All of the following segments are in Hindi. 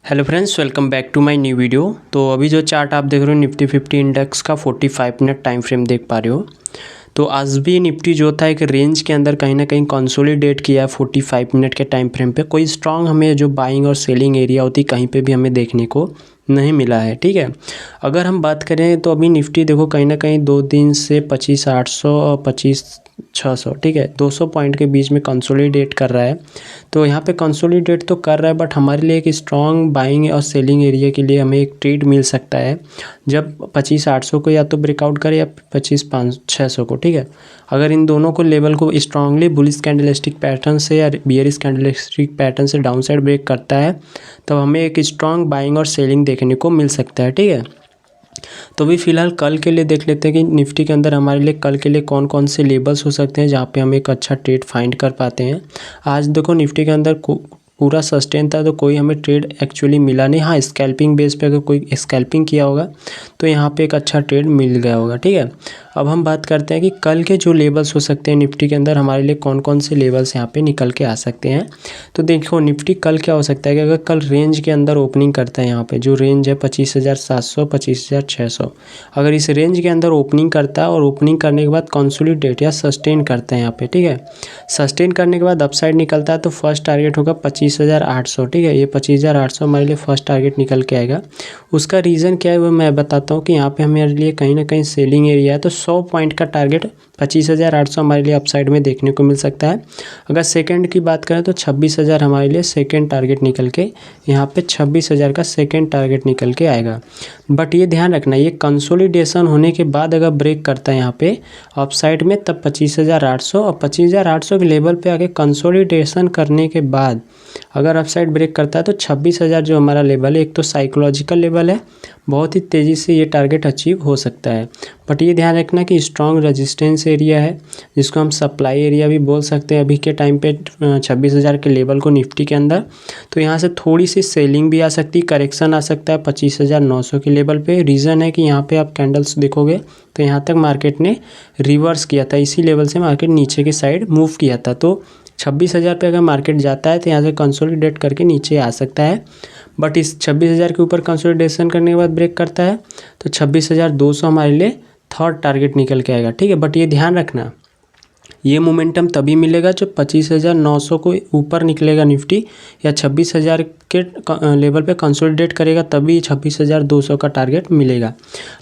Hello friends, welcome back to my new video. तो अभी जो चार्ट आप देख रहे हो निफ्टी 50 इंडेक्स का 45 मिनट टाइम फ्रेम देख पा रहे हो। तो आज भी निफ्टी जो था एक रेंज के अंदर कहीं ना कहीं कंसोलिडेट किया है 45 मिनट के टाइम फ्रेम पे। कोई स्ट्रांग हमें जो बाइंग और सेलिंग एरिया होती कहीं पे भी हमें देखने को नहीं मिला है। ठीक है, अगर हम बात करें तो अभी निफ्टी देखो कहीं ना कहीं 2 दिन से 25,800 और 25,600 ठीक है 200 पॉइंट के बीच में कंसोलिडेट कर रहा है। तो यहाँ पे कंसोलिडेट तो कर रहा है, बट हमारे लिए एक स्ट्रॉन्ग बाइंग और सेलिंग एरिया के लिए हमें एक ट्रेड मिल सकता है जब 25,800 को या तो ब्रेकआउट करे या 25,600 को। ठीक है, अगर इन दोनों को लेवल को स्ट्रांगली बुलिश कैंडलस्टिक पैटर्न से या बियरिश कैंडलस्टिक पैटर्न से डाउन साइड ब्रेक करता है तब हमें एक स्ट्रांग बाइंग और सेलिंग देखने को मिल सकता है। ठीक है, तो भी फिलहाल कल के लिए देख लेते हैं कि निफ्टी के अंदर हमारे लिए कल के लिए कौन कौन से लेवल्स हो सकते हैं जहाँ पे हम एक अच्छा ट्रेड फाइंड कर पाते हैं। आज देखो निफ्टी के अंदर पूरा सस्टेन था तो कोई हमें ट्रेड एक्चुअली मिला नहीं। हाँ, स्कैल्पिंग बेस पे अगर कोई स्कैल्पिंग किया होगा तो यहाँ पे एक अच्छा ट्रेड मिल गया होगा। ठीक है, अब हम बात करते हैं कि कल के जो लेवल्स हो सकते हैं निफ्टी के अंदर हमारे लिए कौन कौन से लेवल्स यहाँ पे निकल के आ सकते हैं। तो देखो निफ्टी कल क्या हो सकता है कि अगर कल रेंज के अंदर ओपनिंग करता है, यहाँ पे जो रेंज है 25,700 25,600, अगर इस रेंज के अंदर ओपनिंग करता है और ओपनिंग करने के बाद कंसोलिडेट या सस्टेन करता है यहाँ पे। ठीक है, सस्टेन करने के बाद अपसाइड निकलता है तो फर्स्ट टारगेट होगा 25,800। ठीक है, ये 25,800 हमारे लिए फर्स्ट टारगेट निकल के आएगा। उसका रीज़न क्या है वो मैं बताता हूँ कि यहाँ पे हमारे लिए कहीं ना कहीं सेलिंग एरिया है, तो 100 पॉइंट का टारगेट 25,800 हमारे लिए अपसाइड में देखने को मिल सकता है। अगर सेकंड की बात करें तो 26,000 हमारे लिए सेकंड टारगेट निकल के यहाँ पे 26,000 का सेकंड टारगेट निकल के आएगा। बट ये ध्यान रखना, ये कंसोलिडेशन होने के बाद अगर ब्रेक करता है यहाँ पे अपसाइड में तब 25,800 और 25,800 के लेवल पे आके कंसोलिडेशन करने के बाद अगर अपसाइड ब्रेक करता है तो 26,000 जो हमारा लेवल है, एक तो साइकोलॉजिकल लेवल है, बहुत ही तेज़ी से ये टारगेट अचीव हो सकता है। बट ये ध्यान रखना कि स्ट्रॉन्ग रेजिस्टेंस एरिया है जिसको हम सप्लाई एरिया भी बोल सकते हैं अभी के टाइम पे 26,000 के लेवल को निफ्टी के अंदर। तो यहाँ से थोड़ी सी सेलिंग भी आ सकती है, करेक्शन आ सकता है 25,900 के लेवल पे। रीज़न है कि यहाँ पे आप कैंडल्स देखोगे तो यहाँ तक मार्केट ने रिवर्स किया था, इसी लेवल से मार्केट नीचे की साइड मूव किया था। तो 26,000 पे अगर मार्केट जाता है तो यहाँ से कंसोलिडेट करके नीचे आ सकता है। बट इस 26,000 के ऊपर कंसोलिडेशन करने के बाद ब्रेक करता है तो 26,200 हमारे लिए थर्ड टारगेट निकल के आएगा। ठीक है, बट ये ध्यान रखना ये मोमेंटम तभी मिलेगा जब 25,900 को ऊपर निकलेगा निफ्टी या 26,000 के लेवल पे कंसोलिडेट करेगा, तभी 26,200 का टारगेट मिलेगा।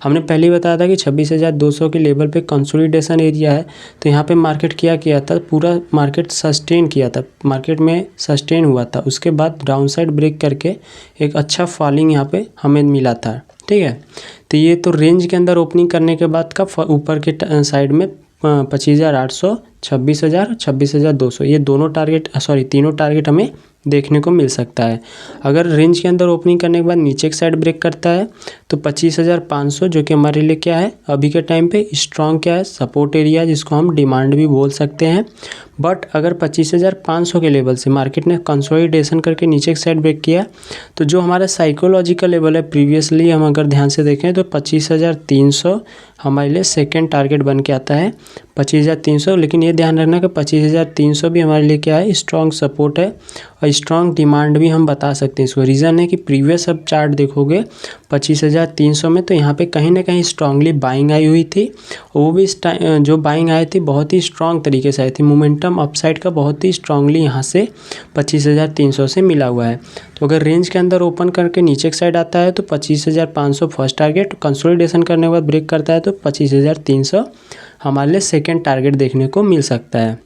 हमने पहले ही बताया था कि 26,200 के लेवल पे कंसोलिडेशन एरिया है। तो यहाँ पे मार्केट किया था, पूरा मार्केट सस्टेन किया था, मार्केट में सस्टेन हुआ था, उसके बाद डाउन साइड ब्रेक करके एक अच्छा फॉलिंग यहाँ पे हमें मिला था। ठीक है, तो ये तो रेंज के अंदर ओपनिंग करने के बाद का ऊपर के साइड में 25,800 26,000 26,200 ये दोनों टारगेट तीनों टारगेट हमें देखने को मिल सकता है। अगर रेंज के अंदर ओपनिंग करने के बाद नीचे की साइड ब्रेक करता है तो 25,500 जो कि हमारे लिए क्या है अभी के टाइम पे स्ट्रॉन्ग क्या है सपोर्ट एरिया, जिसको हम डिमांड भी बोल सकते हैं। बट अगर 25,500 के लेवल से मार्केट ने कंसोलिडेशन करके नीचे की साइड ब्रेक किया तो जो हमारा साइकोलॉजिकल लेवल है प्रीवियसली हम अगर ध्यान से देखें तो 25,300 हमारे लिए सेकेंड टारगेट बन के आता है 25,300। लेकिन ये ध्यान रखना कि 25,300 भी हमारे लिए क्या है स्ट्रॉन्ग सपोर्ट है और स्ट्रॉन्ग डिमांड भी हम बता सकते हैं इसको। रीज़न है कि प्रीवियस अब चार्ट देखोगे 25,300 में तो यहाँ पे कहीं ना कहीं स्ट्रांगली बाइंग आई हुई थी। वो भी जो बाइंग आई थी बहुत ही स्ट्रांग तरीके से आई थी, मोमेंटम अपसाइड का बहुत ही स्ट्रांगली यहाँ से 25,300 से मिला हुआ है। तो अगर रेंज के अंदर ओपन करके नीचे की साइड आता है तो 25,500 फर्स्ट टारगेट, कंसोलिडेशन करने के बाद ब्रेक करता है तो 25,300 हमारे लिए सेकेंड टारगेट देखने को मिल सकता है।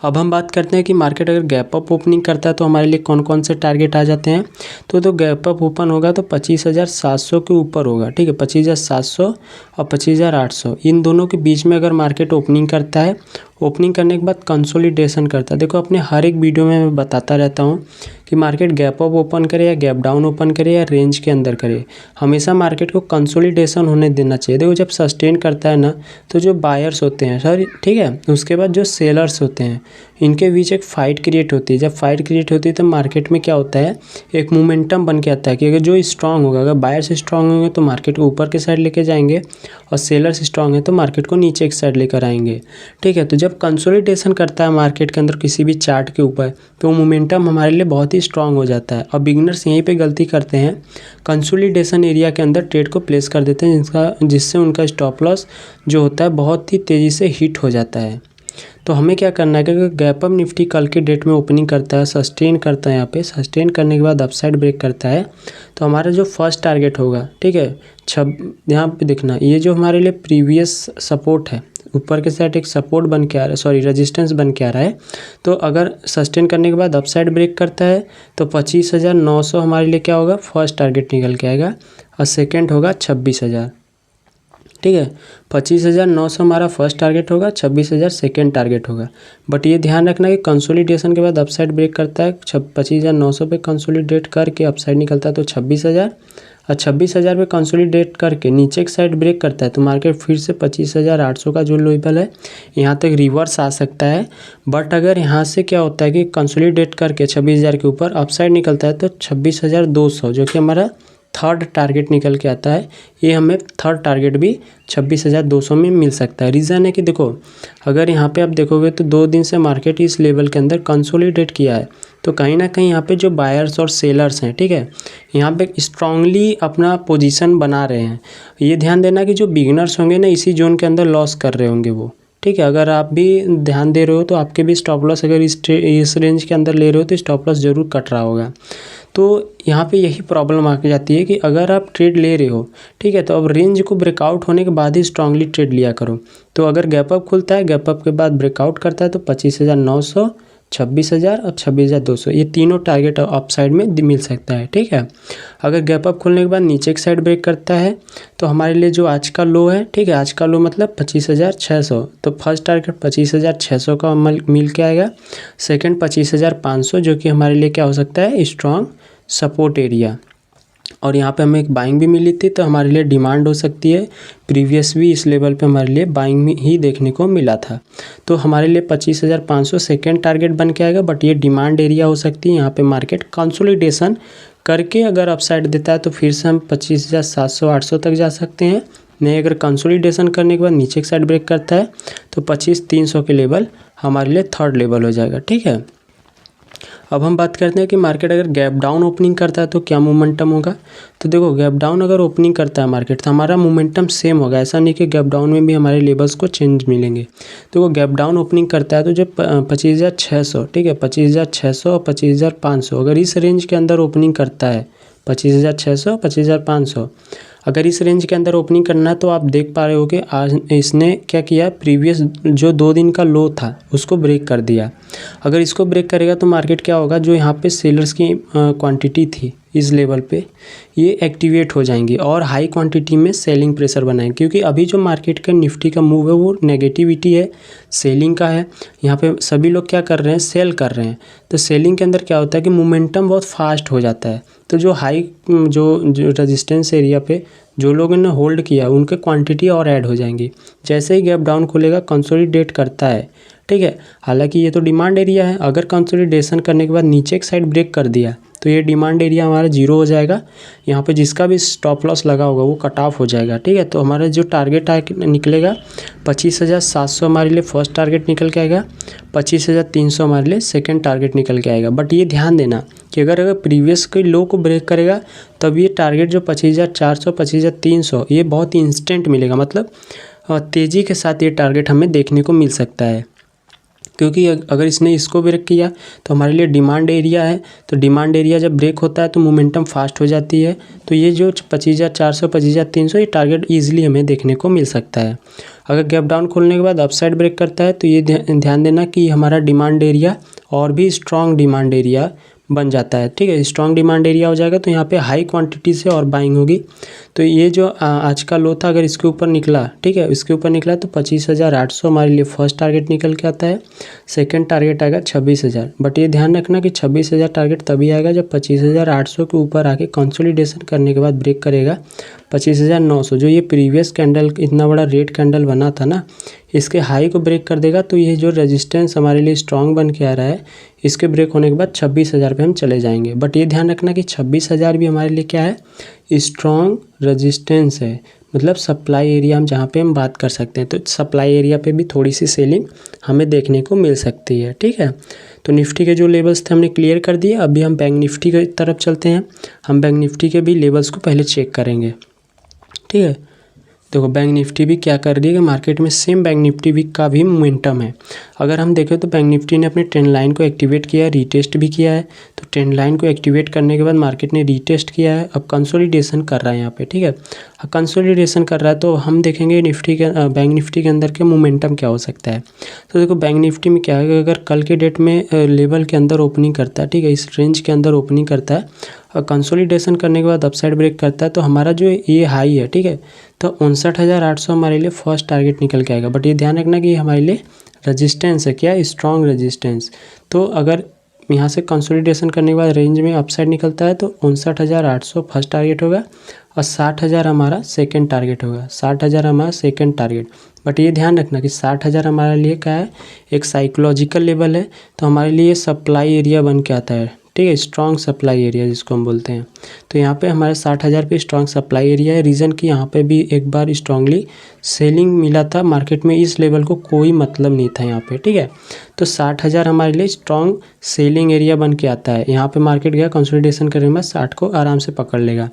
अब हम बात करते हैं कि मार्केट अगर गैप अप ओपनिंग करता है तो हमारे लिए कौन कौन से टारगेट आ जाते हैं। तो गैप अप ओपन होगा तो 25,700 के ऊपर होगा। ठीक है, 25,700 और 25,800 इन दोनों के बीच में अगर मार्केट ओपनिंग करता है, ओपनिंग करने के बाद कंसोलिडेशन करता है। देखो अपने हर एक वीडियो में मैं बताता रहता हूँ कि मार्केट गैप अप ओपन करे या गैप डाउन ओपन करे या रेंज के अंदर करे, हमेशा मार्केट को कंसोलिडेशन होने देना चाहिए। देखो जब सस्टेन करता है ना तो जो बायर्स होते हैं ठीक है, उसके बाद जो सेलर्स होते हैं इनके बीच एक फ़ाइट क्रिएट होती है। जब फाइट क्रिएट होती है तो मार्केट में क्या होता है, एक मोमेंटम बन के आता है कि अगर जो स्ट्रांग होगा, अगर बायर्स स्ट्रांग होंगे तो मार्केट को ऊपर के साइड लेके जाएंगे और सेलर्स स्ट्रांग है तो मार्केट को नीचे की साइड लेकर आएंगे। ठीक है, तो जब कंसोलिडेशन करता है मार्केट के अंदर किसी भी चार्ट के ऊपर तो मोमेंटम हमारे लिए बहुत ही स्ट्रांग हो जाता है। और बिगनर्स यहीं पे गलती करते हैं, कंसोलिडेशन एरिया के अंदर ट्रेड को प्लेस कर देते हैं जिससे उनका स्टॉप लॉस जो होता है बहुत ही तेज़ी से हिट हो जाता है। तो हमें क्या करना है कि अगर गैप अप निफ्टी कल के डेट में ओपनिंग करता है, सस्टेन करता है, यहाँ पे सस्टेन करने के बाद अपसाइड ब्रेक करता है तो हमारा जो फर्स्ट टारगेट होगा, ठीक है, यहाँ पे देखना, ये जो हमारे लिए प्रीवियस सपोर्ट है, ऊपर के साइड एक सपोर्ट बन के आ रहा है, सॉरी रेजिस्टेंस बन के आ रहा है। तो अगर सस्टेन करने के बाद अपसाइड ब्रेक करता है तो 25,900 हमारे लिए क्या होगा, फर्स्ट टारगेट निकल के आएगा और सेकेंड होगा 26,000। ठीक है, 25,900 हमारा फर्स्ट टारगेट होगा, 26,000 सेकेंड टारगेट होगा। बट ये ध्यान रखना कि कंसोलिडेशन के बाद अपसाइड ब्रेक करता है, 25,900 पे कंसोलिडेट करके अपसाइड निकलता है तो 26,000, और 26,000 पे कंसोलिडेट करके नीचे की साइड ब्रेक करता है तो मार्केट फिर से 25,800 का जो लेवल है यहाँ तक रिवर्स आ सकता है। बट अगर यहाँ से क्या होता है कि कंसोलिडेट करके 26,000 के ऊपर अपसाइड निकलता है तो 26,200 जो कि हमारा थर्ड टारगेट निकल के आता है, ये हमें थर्ड टारगेट भी 26,200 में मिल सकता है। रीज़न है कि देखो, अगर यहाँ पे आप देखोगे तो 2 दिन से मार्केट इस लेवल के अंदर कंसोलिडेट किया है तो कहीं ना कहीं यहाँ पे जो बायर्स और सेलर्स हैं, ठीक है, यहाँ पे स्ट्रांगली अपना पोजीशन बना रहे हैं। ये ध्यान देना कि जो बिगिनर्स होंगे ना इसी जोन के अंदर लॉस कर रहे होंगे वो, ठीक है। अगर आप भी ध्यान दे रहे हो तो आपके भी स्टॉप लॉस अगर इस रेंज के अंदर ले रहे हो तो स्टॉप लॉस ज़रूर कट रहा होगा। तो यहाँ पे यही प्रॉब्लम आ जाती है कि अगर आप ट्रेड ले रहे हो, ठीक है, तो अब रेंज को ब्रेकआउट होने के बाद ही स्ट्रांगली ट्रेड लिया करो। तो अगर गैप अप खुलता है, गैप अप के बाद ब्रेकआउट करता है तो 25,900, 26,000 और 26,200 ये तीनों टारगेट अप साइड में मिल सकता है। ठीक है, अगर गैप अप खुलने के बाद नीचे की साइड ब्रेक करता है तो हमारे लिए जो आज का लो है, ठीक है, आज का लो मतलब 25,600, तो फर्स्ट टारगेट 25,600 का मिल के आएगा, सेकंड 25,500 जो कि हमारे लिए क्या हो सकता है, स्ट्रॉन्ग सपोर्ट एरिया। और यहाँ पे हमें एक बाइंग भी मिली थी तो हमारे लिए डिमांड हो सकती है, प्रीवियस भी इस लेवल पे हमारे लिए बाइंग ही देखने को मिला था। तो हमारे लिए 25,500 सेकेंड टारगेट बन के आएगा, बट ये डिमांड एरिया हो सकती है। यहाँ पे मार्केट कंसोलिडेशन करके अगर अपसाइड देता है तो फिर से हम 25,700-800 तक जा सकते हैं। नहीं, अगर कंसोलिडेशन करने के बाद नीचे की साइड ब्रेक करता है तो 25,300 के लेवल हमारे लिए थर्ड लेवल हो जाएगा। ठीक है, अब हम बात करते हैं कि मार्केट अगर गैप डाउन ओपनिंग करता है तो क्या मोमेंटम होगा। तो देखो, गैप डाउन अगर ओपनिंग करता है मार्केट तो हमारा मोमेंटम सेम होगा, ऐसा नहीं कि गैप डाउन में भी हमारे लेवल्स को चेंज मिलेंगे। तो वो गैप डाउन ओपनिंग करता है तो जब 25,600, ठीक है, 25,600 और 25,500 अगर इस रेंज के अंदर ओपनिंग करता है, 25,600 25,500 अगर इस रेंज के अंदर ओपनिंग करना है तो आप देख पा रहे हो कि आज इसने क्या किया, प्रीवियस जो 2 दिन का लो था उसको ब्रेक कर दिया। अगर इसको ब्रेक करेगा तो मार्केट क्या होगा, जो यहाँ पे सेलर्स की क्वांटिटी थी इस लेवल पे ये एक्टिवेट हो जाएंगी और हाई क्वांटिटी में सेलिंग प्रेशर बनाएंगे, क्योंकि अभी जो मार्केट का निफ्टी का मूव है वो नेगेटिविटी है, सेलिंग का है। यहाँ पे सभी लोग क्या कर रहे हैं, सेल कर रहे हैं। तो सेलिंग के अंदर क्या होता है कि मोमेंटम बहुत फास्ट हो जाता है। तो जो हाई जो रेजिस्टेंस एरिया पे जो लोगों ने होल्ड किया उनके क्वांटिटी और ऐड हो जाएंगी। जैसे ही गैप डाउन खुलेगा कंसोलिडेट करता है, ठीक है, हालांकि ये तो डिमांड एरिया है, अगर कंसोलिडेशन करने के बाद नीचे एक साइड ब्रेक कर दिया तो ये डिमांड एरिया हमारा जीरो हो जाएगा। यहाँ पे जिसका भी स्टॉप लॉस लगा होगा वो कट ऑफ हो जाएगा। ठीक है, तो हमारा जो टारगेट निकलेगा 25,700 हमारे लिए फर्स्ट टारगेट निकल के आएगा, 25,300 हमारे लिए सेकंड टारगेट निकल के आएगा। बट ये ध्यान देना कि अगर प्रीवियस के लो को ब्रेक करेगा तब ये टारगेट जो 25,400 25,300 ये बहुत ही इंस्टेंट मिलेगा, मतलब तेज़ी के साथ ये टारगेट हमें देखने को मिल सकता है। क्योंकि अगर इसने इसको ब्रेक किया तो हमारे लिए डिमांड एरिया है, तो डिमांड एरिया जब ब्रेक होता है तो मोमेंटम फास्ट हो जाती है। तो ये जो 25,400 25,300 ये टारगेट ईजिली हमें देखने को मिल सकता है। अगर गैप डाउन खोलने के बाद अपसाइड ब्रेक करता है तो ये ध्यान देना कि हमारा डिमांड एरिया और भी स्ट्रॉन्ग डिमांड एरिया बन जाता है। ठीक है, स्ट्रॉन्ग डिमांड एरिया हो जाएगा तो यहाँ पे हाई क्वांटिटी से और बाइंग होगी। तो ये जो आज का लो था अगर इसके ऊपर निकला, ठीक है, इसके ऊपर निकला तो 25,800 हमारे लिए फर्स्ट टारगेट निकल के आता है, सेकंड टारगेट आएगा 26,000। बट ये ध्यान रखना कि 26,000 टारगेट तभी आएगा जब 25,800 के ऊपर आके कंसोलिडेशन करने के बाद ब्रेक करेगा 25,900 जो ये प्रीवियस कैंडल इतना बड़ा रेड कैंडल बना था ना, इसके हाई को ब्रेक कर देगा तो ये जो रेजिस्टेंस हमारे लिए स्ट्रांग बन के आ रहा है, इसके ब्रेक होने के बाद 26,000 पे हम चले जाएंगे। बट ये ध्यान रखना कि 26,000 भी हमारे लिए क्या है, स्ट्रांग रेजिस्टेंस है, मतलब सप्लाई एरिया हम जहाँ पे हम बात कर सकते हैं। तो सप्लाई एरिया पे भी थोड़ी सी सेलिंग हमें देखने को मिल सकती है, ठीक है। तो निफ्टी के जो लेवल्स थे हमने क्लियर कर दिए। अभी हम बैंक निफ्टी की तरफ चलते हैं। हम बैंक निफ्टी के भी लेवल्स को पहले चेक करेंगे, ठीक है। देखो बैंक निफ्टी भी क्या कर रही है कि मार्केट में सेम बैंक निफ्टी भी का भी मोमेंटम है। अगर हम देखें तो बैंक निफ्टी ने अपने ट्रेंड लाइन को एक्टिवेट किया है, रीटेस्ट भी किया है। तो ट्रेंड लाइन को एक्टिवेट करने के बाद मार्केट ने रीटेस्ट किया है, अब कंसोलिडेशन कर रहा है यहाँ पे, ठीक है। अब कंसोलिडेशन कर रहा है तो हम देखेंगे निफ्टी के बैंक निफ्टी के अंदर के मोमेंटम क्या हो सकता है। तो देखो बैंक निफ्टी में क्या है कि अगर कल के डेट में लेवल के अंदर ओपनिंग करता है, ठीक है, इस रेंज के अंदर ओपनिंग करता है और कंसोलिडेशन करने के बाद अपसाइड ब्रेक करता है, तो हमारा जो ये हाई है, ठीक है, तो 59,800 हमारे लिए फर्स्ट टारगेट निकल के आएगा। बट ये ध्यान रखना कि ये हमारे लिए रेजिस्टेंस है, क्या स्ट्रॉन्ग रेजिस्टेंस। तो अगर यहाँ से कंसोलिडेशन करने के बाद रेंज में अपसाइड निकलता है तो 59,800 फर्स्ट टारगेट होगा और 60,000 हमारा सेकंड टारगेट होगा। 60,000 हमारा सेकंड टारगेट। बट ये ध्यान रखना कि 60,000 हमारे लिए क्या है, एक साइकोलॉजिकल लेवल है, तो हमारे लिए सप्लाई एरिया बन के आता है, ठीक है, स्ट्रॉन्ग सप्लाई एरिया जिसको हम बोलते हैं। तो यहाँ पे हमारे 60,000 पे स्ट्रॉन्ग सप्लाई एरिया है। रीज़न कि यहाँ पे भी एक बार स्ट्रांगली सेलिंग मिला था मार्केट में, इस लेवल को कोई मतलब नहीं था यहाँ पे, ठीक है। तो 60,000 हमारे लिए स्ट्रॉन्ग सेलिंग एरिया बन के आता है। यहाँ पे मार्केट गया कंसोलिडेशन करने के बाद 60 को आराम से पकड़ लेगा।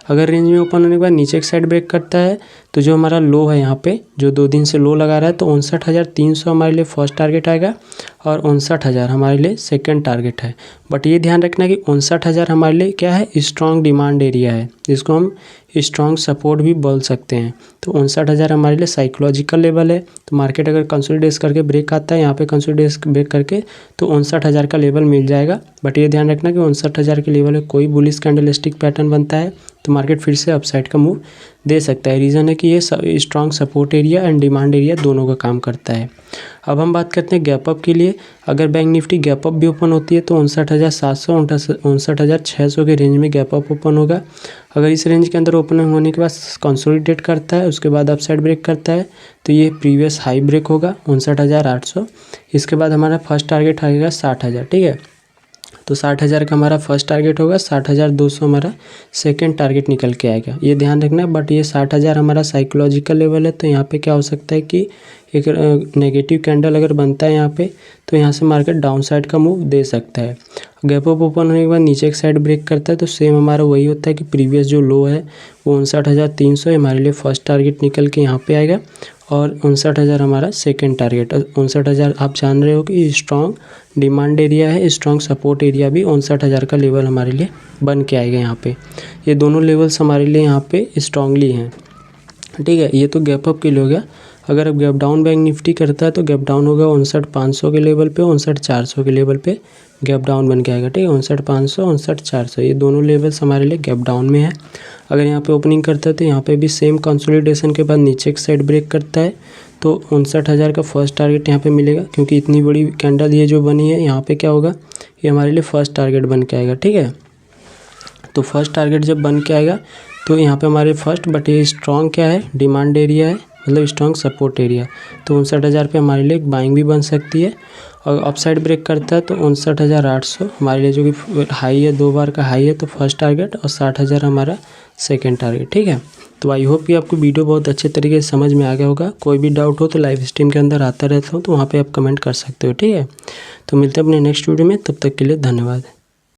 अगर रेंज में ओपन होने के बाद नीचे की साइड ब्रेक करता है तो जो हमारा लो है यहाँ पे, जो 2 दिन से लो लगा रहा है, तो 59,300 हमारे लिए फर्स्ट टारगेट आएगा और 59,000 हमारे लिए सेकंड टारगेट है। बट ये ध्यान रखना कि 59,000 हमारे लिए क्या है, स्ट्रॉन्ग डिमांड एरिया है, जिसको हम स्ट्रॉन्ग सपोर्ट भी बोल सकते हैं। तो 59,000 हमारे लिए साइकोलॉजिकल लेवल है। तो मार्केट अगर कंसोलिडेट करके ब्रेक आता है यहाँ पे, कंसोलिडेट ब्रेक करके, तो 59,000 का लेवल मिल जाएगा। बट ये ध्यान रखना कि 59,000 के लेवल में कोई बुलिश कैंडलस्टिक पैटर्न बनता है तो मार्केट फिर से अपसाइड का मूव दे सकता है। रीज़न है कि ये strong support area and demand area दोनों का काम करता है। अब हम बात करते हैं गैप अप के लिए। अगर बैंक निफ्टी गैप अप भी ओपन होती है तो 59,700 59,600 के रेंज में गैप अप ओपन होगा। अगर इस रेंज के अंदर ओपन होने के बाद कंसोलिडेट करता है, उसके बाद अपसाइड ब्रेक करता है, तो ये प्रीवियस हाई ब्रेक होगा 59,800। इसके बाद हमारा फर्स्ट टारगेट आएगा 60,000, ठीक है। तो 60,000 का हमारा फर्स्ट टारगेट होगा, 60,200 हमारा सेकंड टारगेट निकल के आएगा, ये ध्यान रखना। बट ये 60,000 हमारा साइकोलॉजिकल लेवल है। तो यहाँ पे क्या हो सकता है कि एक नेगेटिव कैंडल अगर बनता है यहाँ पे, तो यहाँ से मार्केट डाउन साइड का मूव दे सकता है। गैप अप ओपन होने के बाद नीचे एक साइड ब्रेक करता है तो सेम हमारा वही होता है कि प्रीवियस जो लो है वो 59,300 हमारे लिए फर्स्ट टारगेट निकल के यहाँ पे आएगा और 59,000 हमारा सेकंड टारगेट। 59,000 आप जान रहे हो कि स्ट्रॉन्ग डिमांड एरिया है, स्ट्रॉन्ग सपोर्ट एरिया भी 59,000 का लेवल हमारे लिए बन के आएगा यहाँ पे। ये दोनों लेवल्स हमारे लिए यहाँ पे स्ट्रांगली हैं, ठीक है। ये तो गैप अप के लिए हो गया। अगर अब गैप डाउन बैंक निफ्टी करता है तो गैप डाउन होगा 59,500 के लेवल पे, 59,400 के लेवल पे गैप डाउन बन के आएगा, ठीक है। 59,500 59,400 ये दोनों लेवल्स हमारे लिए गैप डाउन में है। अगर यहाँ पे ओपनिंग करता है तो यहाँ पे भी सेम कंसोलिडेशन के बाद नीचे की साइड ब्रेक करता है तो 59,000 का फर्स्ट टारगेट यहाँ पे मिलेगा। क्योंकि इतनी बड़ी कैंडल ये जो बनी है, यहाँ पे क्या होगा, ये हमारे लिए फर्स्ट टारगेट बन के आएगा, ठीक है। तो फर्स्ट टारगेट जब बन के आएगा तो यहाँ पे हमारे फर्स्ट, बट ये स्ट्रॉन्ग क्या है, डिमांड एरिया है, मतलब स्ट्रॉन्ग सपोर्ट एरिया। तो 59,000 पे हमारे लिए एक बाइंग भी बन सकती है। और अपसाइड ब्रेक करता है तो 59,800 हमारे लिए जो कि हाई है, 2 बार का हाई है, तो फर्स्ट टारगेट, और 60,000 हमारा सेकंड टारगेट, ठीक है। तो आई होप कि आपको वीडियो बहुत अच्छे तरीके से समझ में आ गया होगा। कोई भी डाउट हो तो लाइव स्ट्रीम के अंदर आता रहता हूँ, तो वहाँ पे आप कमेंट कर सकते हो, ठीक है। तो मिलते हैं अपने नेक्स्ट वीडियो में, तब तक के लिए धन्यवाद।